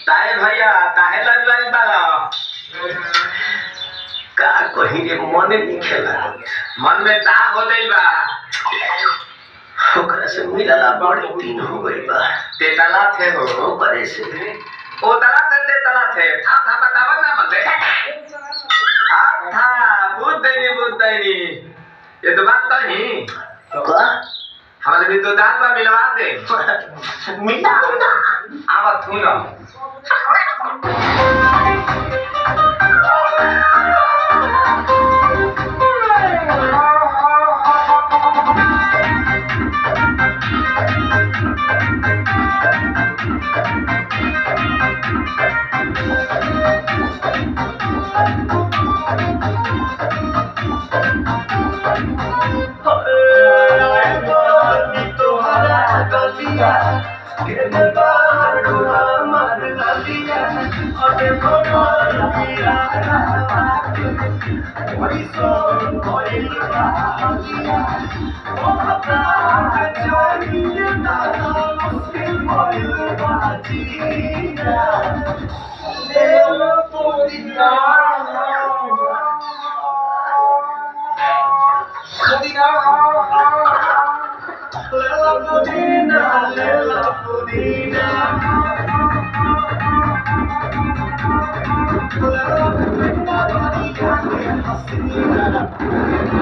ताए भैया ताहे लग गई बाला का कहीं के मन नहीं खेला मन में ता हो गई बा ओकरा से मिलला बड़ी दिन हो गई बा ते तला थे हो ओकरे से ओ तला ते तला थे था बतावा ना मते आ था बुद्ध नहीं ये तो बात तो ही का हमारे भी तो दाल पर मिलवा दे मिला आवा तू ना